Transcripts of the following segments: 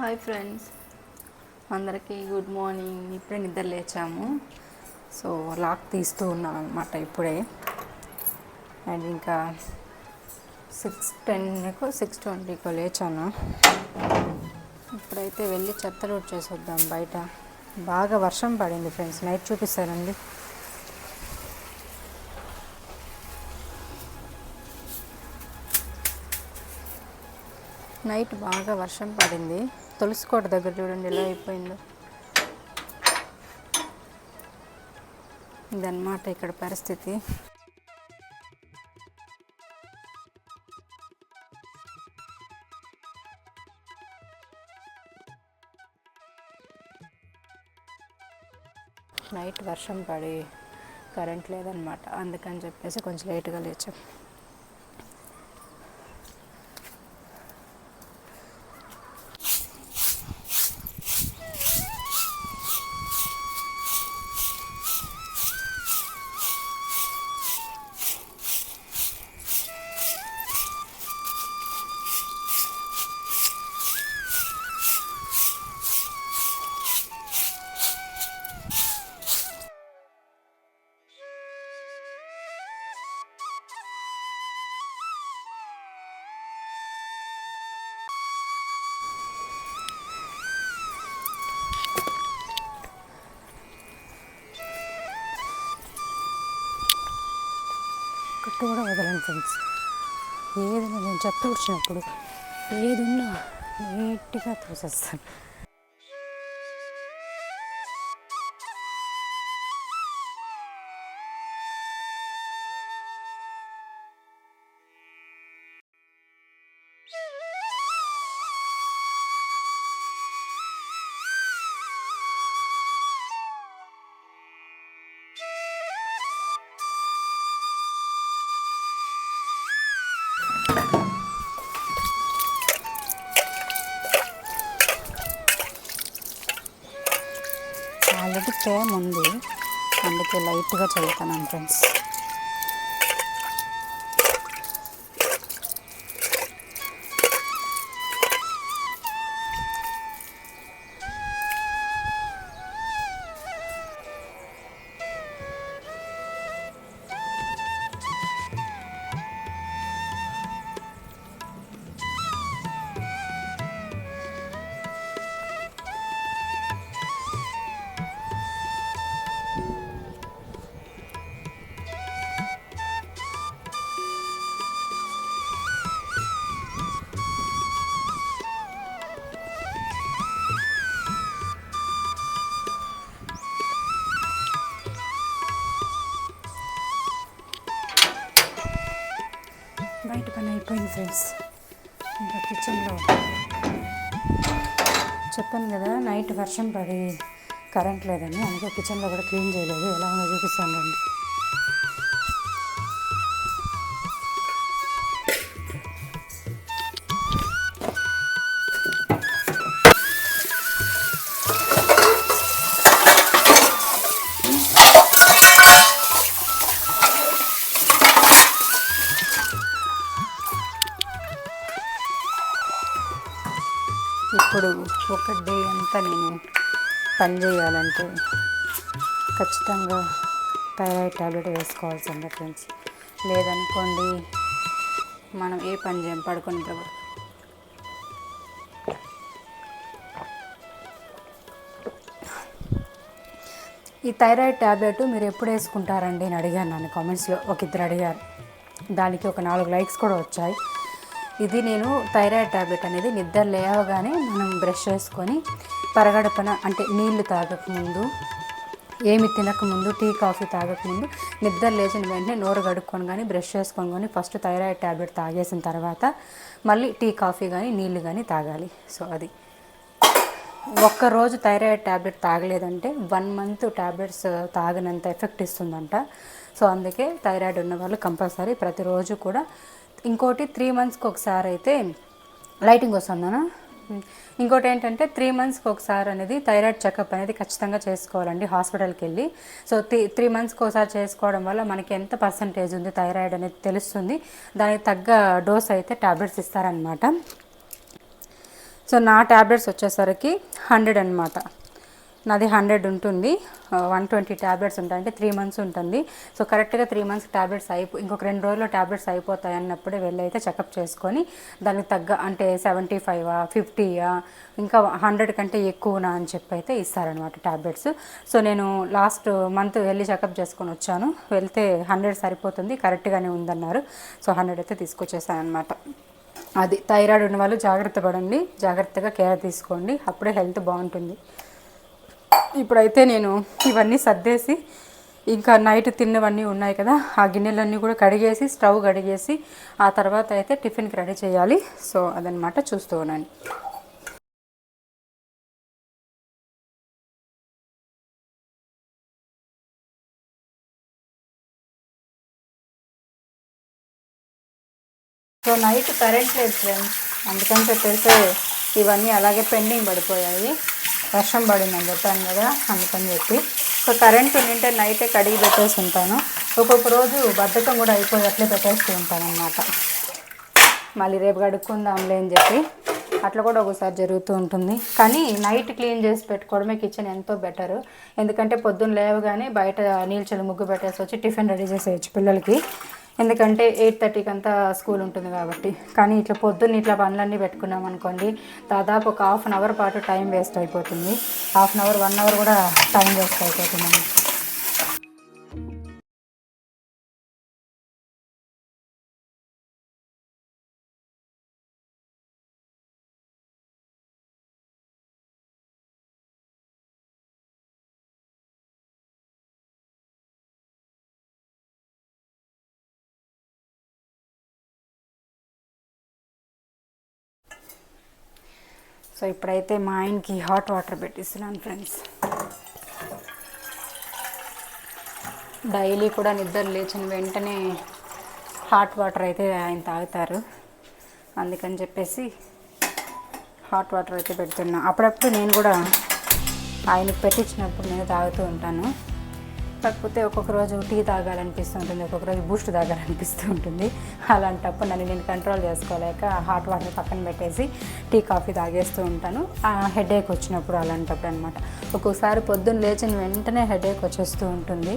Hi friends, అందరికీ good morning. ఇప్పుడే నిద్ర లేచాము. సో లాక్ తీస్తూ ఉన్నాం అనమాట ఇప్పుడే. అండ్ ఇంకా 6:10కో 6:20కో లేచాను. ఇప్పుడైతే వెళ్ళి చెత్తలు వచ్చేసొద్దాం. బయట బాగా వర్షం పడింది ఫ్రెండ్స్. నైట్ చూపిస్తానండి. నైట్ బాగా వర్షం పడింది. తులసికోట దగ్గర చూడండి ఎలా అయిపోయిందో. ఇదన్నమాట ఇక్కడ పరిస్థితి. నైట్ వర్షం పడి కరెంట్ లేదనమాట. అందుకని చెప్పేసి కొంచెం లేట్గా లేచాం. కట్టు కూడా వదలండి ఫ్రెండ్స్. ఏదైనా నేను చెత్త వచ్చినప్పుడు ఏది ఉన్నా నీట్గా తోసేస్తాను. ఆల్రెడీ తేమ ఉంది, అందుకే లైట్గా చల్లుతాను ఫ్రెండ్స్. బయట పని అయిపోయింది ఫ్రెండ్స్. ఇంకా కిచెన్లో చెప్పాను కదా నైట్ వర్షం పడి కరెంట్ లేదని, అందుకే కిచెన్లో కూడా క్లీన్ చేయలేదు. ఎలా ఉందో చూపిస్తాను రండి. ఇప్పుడు ఒక డే అంతా నేను పని చేయాలంటే ఖచ్చితంగా థైరాయిడ్ ట్యాబ్లెట్ వేసుకోవాల్సిందే ఫ్రెండ్స్. లేదనుకోండి మనం ఏ పని చేయం, పడుకొని ఈ థైరాయిడ్ ట్యాబ్లెట్ మీరు ఎప్పుడు వేసుకుంటారండి అని అడిగాను. నన్ను కామెంట్స్లో ఒక ఇద్దరు అడిగారు. దానికి ఒక 4 లైక్స్ కూడా వచ్చాయి. ఇది నేను థైరాయిడ్ ట్యాబ్లెట్ అనేది నిద్ర లేవగానే మనం బ్రష్ చేసుకొని పరగడపన, అంటే నీళ్లు తాగకముందు, ఏమి తినకముందు, టీ కాఫీ తాగకముందు, నిద్ర లేచిన వెంటనే నోరు కడుక్కొని కానీ బ్రష్ చేసుకొని కానీ ఫస్ట్ థైరాయిడ్ ట్యాబ్లెట్ తాగేసిన తర్వాత మళ్ళీ టీ కాఫీ కానీ నీళ్లు కానీ తాగాలి. సో అది ఒక్కరోజు థైరాయిడ్ ట్యాబ్లెట్ తాగలేదంటే 1 మంత్ ట్యాబ్లెట్స్ తాగినంత ఎఫెక్ట్ ఇస్తుందంట. సో అందుకే థైరాయిడ్ ఉన్న వాళ్ళు కంపల్సరీ ప్రతిరోజు కూడా. ఇంకోటి 3 మంత్స్కి ఒకసారి అయితే లైటింగ్ వస్తుందనా. ఇంకోటి ఏంటంటే 3 మంత్స్కి ఒకసారి అనేది థైరాయిడ్ చెకప్ అనేది ఖచ్చితంగా చేసుకోవాలండి హాస్పిటల్కి వెళ్ళి. సో 3 మంత్స్కి ఒకసారి చేసుకోవడం వల్ల మనకి ఎంత పర్సంటేజ్ ఉంది థైరాయిడ్ అనేది తెలుస్తుంది. దానికి తగ్గ డోస్ అయితే ట్యాబ్లెట్స్ ఇస్తారనమాట. సో నా ట్యాబ్లెట్స్ వచ్చేసరికి 100 అనమాట. నాది 100 ఉంటుంది. 120 ట్యాబ్లెట్స్ ఉంటాయి, అంటే 3 months ఉంటుంది. సో కరెక్ట్గా 3 months ట్యాబ్లెట్స్ ఇంకొక 2 రోజుల్లో ట్యాబ్లెట్స్ అయిపోతాయి అన్నప్పుడే వెళ్ళి అయితే చెకప్ చేసుకొని దానికి తగ్గ అంటే 75 50 ఇంకా 100 కంటే ఎక్కువనా అని చెప్పి అయితే ఇస్తారనమాట ట్యాబ్లెట్స్. సో నేను లాస్ట్ మంత్ వెళ్ళి చెకప్ చేసుకొని వచ్చాను. వెళ్తే 100 సరిపోతుంది, కరెక్ట్గానే ఉందన్నారు. సో 100 అయితే తీసుకొచ్చేసాను అనమాట. అది థైరాయిడ్ ఉన్న వాళ్ళు జాగ్రత్త పడండి, జాగ్రత్తగా కేర్ తీసుకోండి, అప్పుడే హెల్త్ బాగుంటుంది. ఇప్పుడైతే నేను ఇవన్నీ సర్దేసి ఇంకా నైట్ తిన్నవన్నీ ఉన్నాయి కదా, ఆ గిన్నెలన్నీ కూడా కడిగేసి స్టవ్ కడిగేసి ఆ తర్వాత అయితే టిఫిన్కి రెడీ చేయాలి. సో అదనమాట, చూస్తూ ఉన్నాను. సో నైట్ కరెంట్ లేదు ఫ్రెండ్స్, అందుకని చెప్పేసి ఇవన్నీ అలాగే పెండింగ్ పడిపోయాయి. వర్షం పడిందని చెప్పాను కదా, అందుకని చెప్పి. సో కరెంట్ ఉంటే నైటే కడిగి పెట్టేసి ఉంటాను. ఒక్కొక్క రోజు బద్ధకం కూడా అయిపోయి అట్లే పెట్టేస్తూ ఉంటాను అన్నమాట. మళ్ళీ రేపు కడుక్కుందాంలే అని చెప్పి అట్లా కూడా ఒకసారి జరుగుతూ ఉంటుంది. కానీ నైట్ క్లీన్ చేసి పెట్టుకోవడమే కిచెన్ ఎంతో బెటరు. ఎందుకంటే పొద్దున్న లేవగానే బయట నీళ్ళు ముగ్గు పెట్టేసి వచ్చి టిఫిన్ రెడీ చేసేయచ్చు పిల్లలకి. ఎందుకంటే 8:30కి అంతా స్కూల్ ఉంటుంది కాబట్టి. కానీ ఇట్లా పొద్దున్న ఇట్లా పనులన్నీ పెట్టుకున్నాం అనుకోండి, దాదాపు ఒక 1/2 hour పాటు టైం వేస్ట్ అయిపోతుంది. 1/2 hour 1 hour కూడా టైం వేస్ట్ అయిపోతుంది. సో ఇప్పుడైతే మా ఆయనకి హాట్ వాటర్ పెట్టిస్తున్నాను ఫ్రెండ్స్. డైలీ కూడా నిద్ర లేచిన వెంటనే హాట్ వాటర్ అయితే ఆయన తాగుతారు. అందుకని చెప్పేసి హాట్ వాటర్ అయితే పెడుతున్నా. అప్పుడప్పుడు నేను కూడా ఆయనకు పెట్టించినప్పుడు నేను తాగుతూ ఉంటాను. కాకపోతే ఒక్కొక్క రోజు టీ తాగాలనిపిస్తూ ఉంటుంది, ఒక్కొక్క రోజు బూస్ట్ తాగాలనిపిస్తూ ఉంటుంది. అలాంటప్పుడు నన్ను నేను కంట్రోల్ చేసుకోలేక హాట్ వాటర్ పక్కన పెట్టేసి టీ కాఫీ తాగేస్తూ ఉంటాను. హెడేక్ వచ్చినప్పుడు అలాంటప్పుడు అనమాట. ఒక్కొక్కసారి పొద్దున్న లేచిన వెంటనే హెడేక్ వచ్చేస్తూ ఉంటుంది.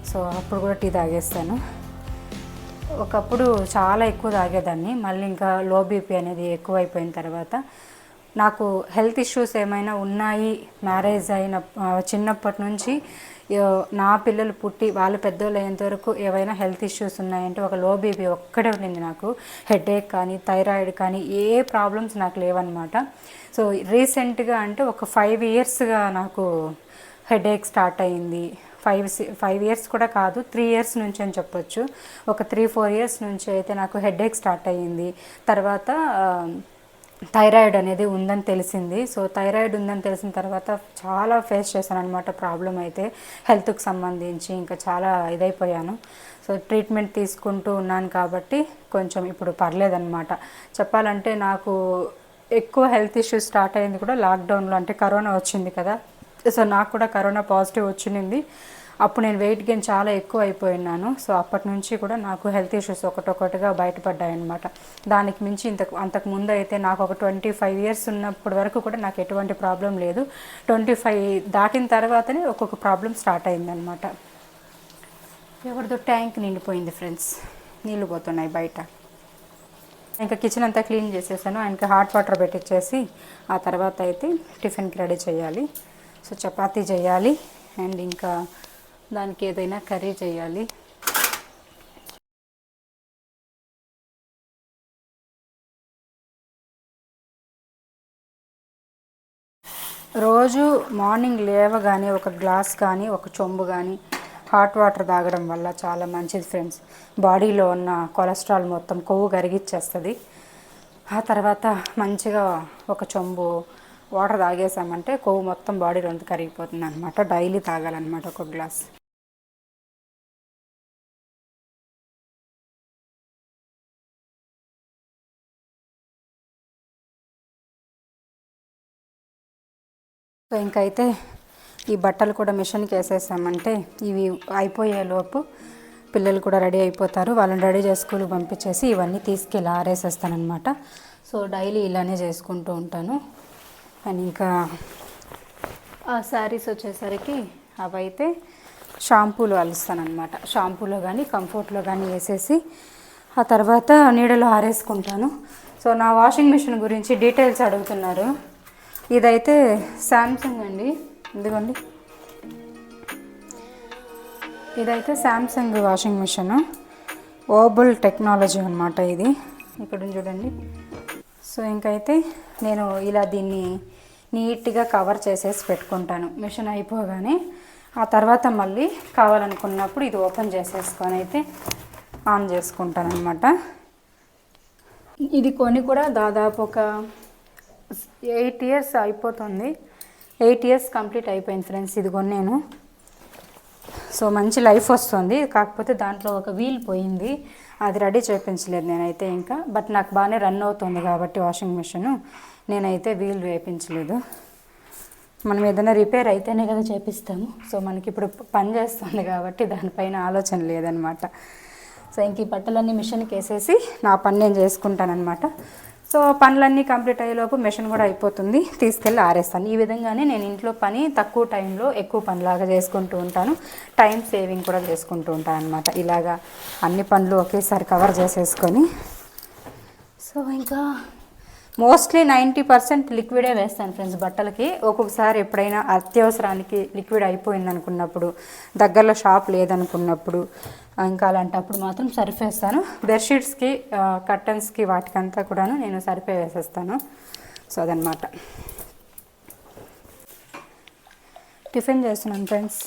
సో అప్పుడు కూడా టీ తాగేస్తాను. ఒకప్పుడు చాలా ఎక్కువ తాగేదాన్ని, మళ్ళీ ఇంకా లో బీపీ అనేది ఎక్కువైపోయిన తర్వాత నాకు హెల్త్ ఇష్యూస్ ఏమైనా ఉన్నాయి. మ్యారేజ్ అయిన చిన్నప్పటి నుంచి నా పిల్లలు పుట్టి వాళ్ళు పెద్దోళ్ళు అయ్యేంత వరకు ఏవైనా హెల్త్ ఇష్యూస్ ఉన్నాయంటే ఒక లో బీపీ ఒక్కడే ఉండింది నాకు. హెడేక్ కానీ థైరాయిడ్ కానీ ఏ ప్రాబ్లమ్స్ నాకు లేవన్నమాట. సో రీసెంట్గా అంటే ఒక 5 yearsగా నాకు హెడేక్ స్టార్ట్ అయ్యింది. 5 years కూడా కాదు, 3 years నుంచి అని చెప్పొచ్చు. ఒక 3-4 years నుంచి అయితే నాకు హెడేక్ స్టార్ట్ అయ్యింది. తర్వాత థైరాయిడ్ అనేది ఉందని తెలిసింది. సో థైరాయిడ్ ఉందని తెలిసిన తర్వాత చాలా ఫేస్ చేశాను అనమాట ప్రాబ్లం అయితే, హెల్త్కి సంబంధించి ఇంకా చాలా ఇదైపోయాను. సో ట్రీట్మెంట్ తీసుకుంటూ ఉన్నాను కాబట్టి కొంచెం ఇప్పుడు పర్లేదన్నమాట. చెప్పాలంటే నాకు ఎక్కువ హెల్త్ ఇష్యూస్ స్టార్ట్ అయింది కూడా లాక్డౌన్లో, అంటే కరోనా వచ్చింది కదా. సో నాకు కూడా కరోనా పాజిటివ్ వచ్చింది. అప్పుడు నేను వెయిట్ గెయిన్ చాలా ఎక్కువ అయిపోయినాను. సో అప్పటి నుంచి కూడా నాకు హెల్త్ ఇష్యూస్ ఒకటొకటిగా బయటపడ్డాయి అనమాట. దానికి మించి అంతకు ముందు అయితే నాకు ఒక 25 years ఉన్నప్పటి వరకు కూడా నాకు ఎటువంటి ప్రాబ్లం లేదు. 25 దాటిన తర్వాతనే ఒక్కొక్క ప్రాబ్లం స్టార్ట్ అయిందనమాట. ఎవరిదో ట్యాంక్ నిండిపోయింది ఫ్రెండ్స్, నీళ్ళు పోతున్నాయి బయట. ఇంకా కిచెన్ అంతా క్లీన్ చేసేసాను. ఆయనకి హాట్ వాటర్ పెట్టించేసి ఆ తర్వాత అయితే టిఫిన్కి రెడీ చేయాలి. సో చపాతీ చేయాలి అండ్ ఇంకా దానికి ఏదైనా కర్రీ చేయాలి. రోజు మార్నింగ్ లేవగానే ఒక గ్లాస్ కానీ ఒక చెంబు కానీ హాట్ వాటర్ తాగడం వల్ల చాలా మంచిది ఫ్రెండ్స్. బాడీలో ఉన్న కొలెస్ట్రాల్ మొత్తం కొవ్వు కరిగిచ్చేస్తుంది. ఆ తర్వాత మంచిగా ఒక చెంబు వాటర్ తాగేసామంటే కొవ్వు మొత్తం బాడీలో కరిగిపోతుంది అనమాట. డైలీ తాగాలన్నమాట ఒక గ్లాస్. సో ఇంకైతే ఈ బట్టలు కూడా మిషన్కి వేసేసామంటే ఇవి అయిపోయేలోపు పిల్లలు కూడా రెడీ అయిపోతారు. వాళ్ళని రెడీ చేసి స్కూల్కి పంపించేసి ఇవన్నీ తీసుకెళ్ళి ఆరేసేస్తానమాట. సో డైలీ ఇలానే చేసుకుంటూ ఉంటాను. అండ్ ఇంకా ఆ శారీస్ వచ్చేసరికి అవైతే షాంపూలు అలుస్తానమాట. షాంపూలో కానీ కంఫర్ట్లో కానీ వేసేసి ఆ తర్వాత నీడలో ఆరేసుకుంటాను. సో నా వాషింగ్ మిషన్ గురించి డీటెయిల్స్ అడుగుతున్నారు. ఇదైతే శాంసంగ్ అండి, ఇదిగోండి. ఇదైతే శాంసంగ్ వాషింగ్ మిషన్, ఓబుల్ టెక్నాలజీ అనమాట ఇది. ఇక్కడ చూడండి. సో ఇంకైతే నేను ఇలా దీన్ని నీట్గా కవర్ చేసేసి పెట్టుకుంటాను మిషన్ అయిపోగానే. ఆ తర్వాత మళ్ళీ కావాలనుకున్నప్పుడు ఇది ఓపెన్ చేసేసుకొని అయితే ఆన్ చేసుకుంటాను అనమాట. ఇది కొని కూడా దాదాపు ఒక 8 years అయిపోతుంది. 8 years కంప్లీట్ అయిపోయింది ఫ్రెండ్స్ ఇది కొన్నాను. సో మంచి లైఫ్ వస్తుంది. కాకపోతే దాంట్లో ఒక వీల్ పోయింది, అది రెడీ చేయించలేదు నేనైతే ఇంకా. బట్ నాకు బాగానే రన్ అవుతుంది కాబట్టి వాషింగ్ మిషన్, నేనైతే వీల్ వేయించలేదు. మనం ఏదైనా రిపేర్ అయితేనే కదా చేపిస్తాము. సో మనకి ఇప్పుడు పని చేస్తుంది కాబట్టి దానిపైన ఆలోచన లేదనమాట. సో ఇంక ఈ బట్టలన్నీ మిషన్కి వేసేసి నా పని నేను చేసుకుంటానమాట. సో పనులన్నీ కంప్లీట్ అయ్యేలోపు మిషన్ కూడా అయిపోతుంది, తీసుకెళ్ళి ఆరేస్తాను. ఈ విధంగానే నేను ఇంట్లో పని తక్కువ టైంలో ఎక్కువ పనిలాగా చేసుకుంటూ ఉంటాను. టైం సేవింగ్ కూడా చేసుకుంటూ ఉంటాను అనమాట. ఇలాగా అన్ని పనులు ఒకేసారి కవర్ చేసేసుకొని. సో ఇంకా మోస్ట్లీ 90% లిక్విడే వేస్తాను ఫ్రెండ్స్ బట్టలకి. ఒక్కొక్కసారి ఎప్పుడైనా అత్యవసరానికి లిక్విడ్ అయిపోయింది అనుకున్నప్పుడు, దగ్గరలో షాప్ లేదనుకున్నప్పుడు, ఇంకా అలాంటప్పుడు మాత్రం సర్ఫ్ వేస్తాను. బెడ్షీట్స్కి, కర్టన్స్కి, వాటికంతా కూడాను నేను సర్ఫే వేసేస్తాను. సో అదనమాట. టిఫిన్ చేస్తున్నాను ఫ్రెండ్స్.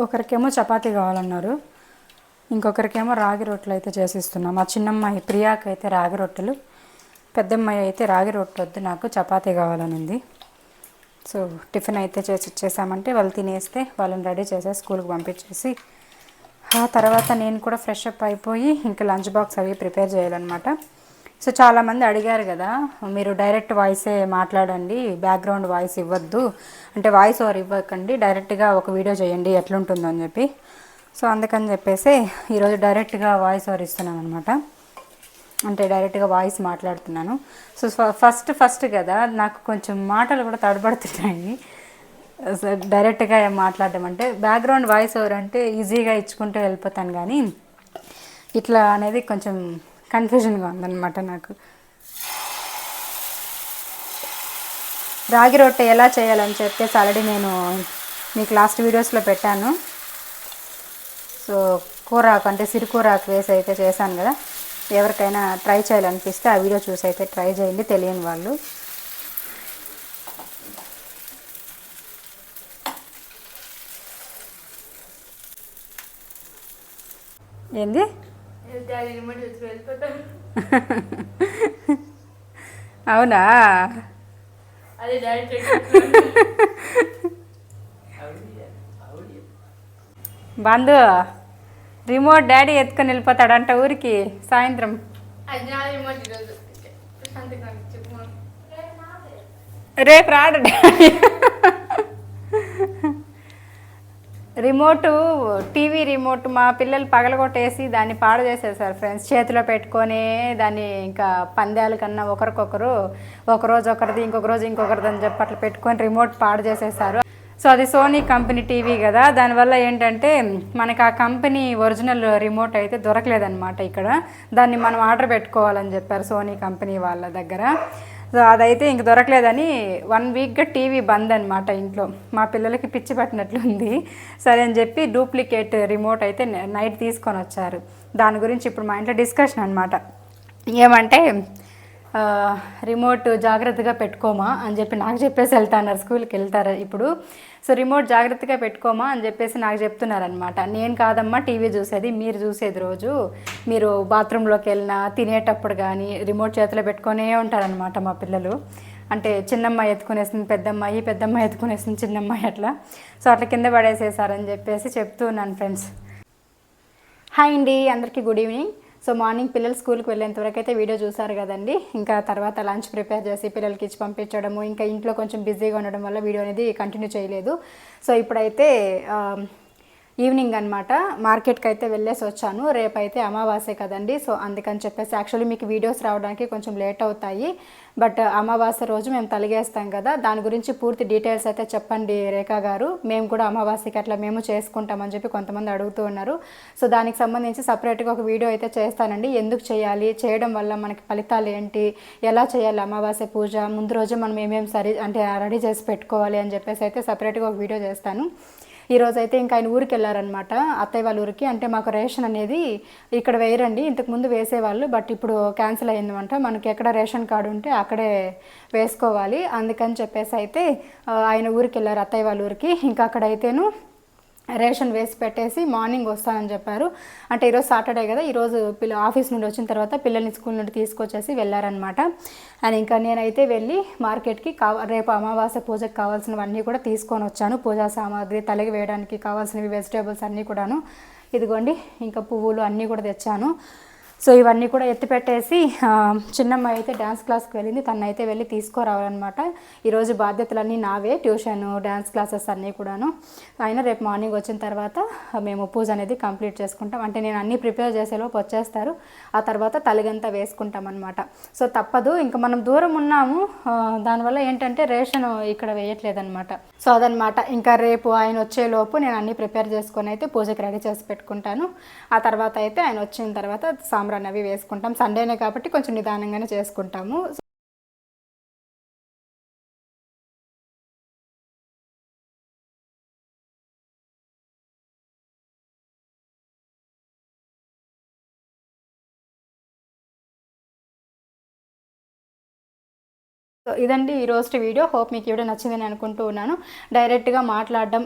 ఒకరికేమో చపాతీ కావాలన్నారు, ఇంకొకరికేమో రాగి రొట్టెలు అయితే చేసిస్తున్నాం. మా చిన్నమ్మాయి ప్రియాకి అయితే రాగి రొట్టెలు, పెద్దమ్మాయి అయితే రాగి రొట్టె వద్దు నాకు చపాతీ కావాలని ఉంది. సో టిఫిన్ అయితే చేసి ఇచ్చేసామంటే వాళ్ళు తినేస్తే వాళ్ళని రెడీ చేసి స్కూల్కి పంపించేసి ఆ తర్వాత నేను కూడా ఫ్రెష్ అప్ అయిపోయి ఇంకా లంచ్ బాక్స్ అవి ప్రిపేర్ చేయాలన్నమాట. సో చాలామంది అడిగారు కదా, మీరు డైరెక్ట్ వాయిసే మాట్లాడండి, బ్యాక్గ్రౌండ్ వాయిస్ ఇవ్వద్దు, అంటే వాయిస్ ఓవర్ ఇవ్వకండి, డైరెక్ట్గా ఒక వీడియో చేయండి ఎట్లుంటుందో అని చెప్పి. సో అందుకని చెప్పేసి ఈరోజు డైరెక్ట్గా వాయిస్ ఓవర్ ఇస్తున్నాను అనమాట. అంటే డైరెక్ట్గా వాయిస్ మాట్లాడుతున్నాను. సో ఫస్ట్ కదా నాకు కొంచెం మాటలు కూడా తడబడుతున్నాయి. డైరెక్ట్గా మాట్లాడడం అంటే బ్యాక్గ్రౌండ్ వాయిస్ ఓవర్ అంటే ఈజీగా ఇచ్చుకుంటూ వెళ్ళిపోతాను, కానీ ఇట్లా అనేది కొంచెం కన్ఫ్యూజన్గా ఉందన్నమాట నాకు. రాగి రొట్టె ఎలా చేయాలని చెప్పేసి ఆల్రెడీ నేను మీకు లాస్ట్ వీడియోస్లో పెట్టాను. సో కూరాకు అంటే సిరికూరాకు వేసి అయితే చేశాను కదా. ఎవరికైనా ట్రై చేయాలనిపిస్తే ఆ వీడియో చూసి అయితే ట్రై చేయండి, తెలియని వాళ్ళు. ఏంది అవునా? బంధు రిమోట్ డాడీ ఎత్తుకొని వెళ్ళిపోతాడంట ఊరికి సాయంత్రం. రేపు రాడు డాడీ. రిమోటు, టీవీ రిమోట్ మా పిల్లలు పగలగొట్టేసి దాన్ని పాడు చేసేసారు ఫ్రెండ్స్. చేతిలో పెట్టుకొని దాన్ని ఇంకా పందాల కన్నా ఒకరికొకరు, ఒకరోజు ఒకరిది ఇంకొక రోజు ఇంకొకరిది అని చెప్పి అట్లా పెట్టుకొని రిమోట్ పాడు చేసేసారు. సో అది సోనీ కంపెనీ టీవీ కదా, దానివల్ల ఏంటంటే మనకి ఆ కంపెనీ ఒరిజినల్ రిమోట్ అయితే దొరకలేదన్నమాట ఇక్కడ. దాన్ని మనం ఆర్డర్ పెట్టుకోవాలని చెప్పారు సోనీ కంపెనీ వాళ్ళ దగ్గర. సో అదైతే ఇంక దొరకలేదని 1 weekగా టీవీ బంద్ అనమాట ఇంట్లో. మా పిల్లలకి పిచ్చి పట్టినట్లుంది. సరే అని చెప్పి డూప్లికేట్ రిమోట్ అయితే నైట్ తీసుకొని వచ్చారు. దాని గురించి ఇప్పుడు మా ఇంట్లో డిస్కషన్ అనమాట. ఏమంటే రిమోట్ జాగ్రత్తగా పెట్టుకోమా అని చెప్పి నాకు చెప్పేసి వెళ్తున్నారు, స్కూల్కి వెళ్తారు ఇప్పుడు. సో రిమోట్ జాగ్రత్తగా పెట్టుకోమా అని చెప్పేసి నాకు చెప్తున్నారనమాట. నేను కాదమ్మా టీవీ చూసేది, మీరు చూసేది రోజు. మీరు బాత్రూంలోకి వెళ్ళినా తినేటప్పుడు కానీ రిమోట్ చేతిలో పెట్టుకొనే ఉంటారనమాట మా పిల్లలు. అంటే చిన్నమ్మాయి ఎత్తుకునేస్తుంది పెద్దమ్మాయి, పెద్దమ్మాయి ఎత్తుకునేస్తుంది చిన్నమ్మాయి, అట్లా. సో అట్లా కింద పడేసేసారని చెప్పేసి చెప్తూ ఉన్నాను ఫ్రెండ్స్. హాయ్ అండి, అందరికీ గుడ్ ఈవినింగ్. సో మార్నింగ్ పిల్లలు స్కూల్కి వెళ్ళేంత వరకు అయితే వీడియో చూసారు కదండి. ఇంకా తర్వాత లంచ్ ప్రిపేర్ చేసి పిల్లలకి ఇచ్చి పంపించడము, ఇంకా ఇంట్లో కొంచెం బిజీగా ఉండడం వల్ల వీడియో అనేది కంటిన్యూ చేయలేదు. సో ఇప్పుడైతే ఈవినింగ్ అనమాట. మార్కెట్కి అయితే వెళ్ళేసి వచ్చాను. రేపైతే అమావాస్య కదండి, సో అందుకని చెప్పేసి యాక్చువల్లీ మీకు వీడియోస్ రావడానికి కొంచెం లేట్ అవుతాయి. బట్ అమావాస్య రోజు మేము తలిగేస్తాం కదా, దాని గురించి పూర్తి డీటెయిల్స్ అయితే చెప్పండి రేఖా గారు, మేము కూడా అమావాస్యకి అట్లా మేము చేసుకుంటామని చెప్పి కొంతమంది అడుగుతూ ఉన్నారు. సో దానికి సంబంధించి సపరేట్గా ఒక వీడియో అయితే చేస్తానండి. ఎందుకు చేయాలి, చేయడం వల్ల మనకి ఫలితాలు ఏంటి, ఎలా చేయాలి అమావాస్య పూజ, ముందు రోజు మనం ఏమేమి రెడీ చేసి పెట్టుకోవాలి అని చెప్పేసి అయితే సపరేట్గా ఒక వీడియో చేస్తాను. ఈరోజు అయితే ఇంకా ఆయన ఊరికి వెళ్ళారనమాట, అత్తయ్య వాళ్ళ ఊరికి. అంటే మాకు రేషన్ అనేది ఇక్కడ వేయరండి, ఇంతకుముందు వేసేవాళ్ళు, బట్ ఇప్పుడు క్యాన్సిల్ అయ్యిందన్నమాట. మనకి ఎక్కడ రేషన్ కార్డు ఉంటే అక్కడే వేసుకోవాలి, అందుకని చెప్పేసి అయితే ఆయన ఊరికి వెళ్ళారు, అత్తయ్య వాళ్ళ ఊరికి. ఇంకా అక్కడైతేను రేషన్ వేసి పెట్టేసి మార్నింగ్ వస్తానని చెప్పారు. అంటే ఈరోజు సాటర్డే కదా, ఈరోజు ఆఫీస్ నుండి వచ్చిన తర్వాత పిల్లల్ని స్కూల్ నుండి తీసుకొచ్చేసి వెళ్ళారనమాట. అండ్ ఇంకా నేనైతే వెళ్ళి మార్కెట్కి రేపు అమావాస్య పూజకి కావాల్సినవన్నీ కూడా తీసుకొని వచ్చాను. పూజా సామాగ్రి, తలకి వేయడానికి కావాల్సినవి వెజిటేబుల్స్ అన్నీ కూడాను. ఇదిగోండి, ఇంకా పువ్వులు అన్నీ కూడా తెచ్చాను. సో ఇవన్నీ కూడా ఎత్తి పెట్టేసి చిన్నమ్మాయి అయితే డ్యాన్స్ క్లాస్కి వెళ్ళింది, తనైతే వెళ్ళి తీసుకురావాలన్నమాట. ఈరోజు బాధ్యతలన్నీ నావే, ట్యూషన్, డ్యాన్స్ క్లాసెస్ అన్నీ కూడాను. అయినా రేపు మార్నింగ్ వచ్చిన తర్వాత మేము పూజ అనేది కంప్లీట్ చేసుకుంటాం. అంటే నేను అన్నీ ప్రిపేర్ చేసేలోపు వచ్చేస్తారు, ఆ తర్వాత తలిగంతా వేసుకుంటాం అనమాట. సో తప్పదు, ఇంకా మనం దూరం ఉన్నాము, దానివల్ల ఏంటంటే రేషన్ ఇక్కడ వేయట్లేదన్నమాట. సో అదనమాట. ఇంకా రేపు ఆయన వచ్చేలోపు నేను అన్నీ ప్రిపేర్ చేసుకొని అయితే పూజకి రెడీ చేసి పెట్టుకుంటాను. ఆ తర్వాత అయితే ఆయన వచ్చిన తర్వాత సాంబ్రాణి అవి వేసుకుంటాం. సండేనే కాబట్టి కొంచెం నిదానంగానే చేసుకుంటాము. సో ఇదండి ఈ రోజు వీడియో. హోప్ మీకు వీడియో నచ్చిందని అనుకుంటూ ఉన్నాను. డైరెక్ట్గా మాట్లాడడం,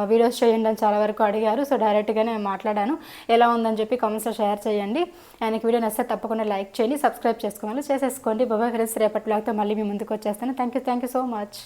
వీడియోస్ చేయండి అని చాలా వరకు అడిగారు. సో డైరెక్ట్గానే మాట్లాడాను. ఎలా ఉందని చెప్పి కామెంట్స్లో షేర్ చేయండి. ఆయనకి వీడియో నచ్చితే తప్పకుండా లైక్ చేయండి, సబ్స్క్రైబ్ చేసుకోవాలి, చేసేసుకోండి. బాబాయ్ ఫ్రెండ్స్, రేపటి బ్లాగ్తో మళ్ళీ మీ ముందుకు వచ్చేస్తాను. Thank you so much.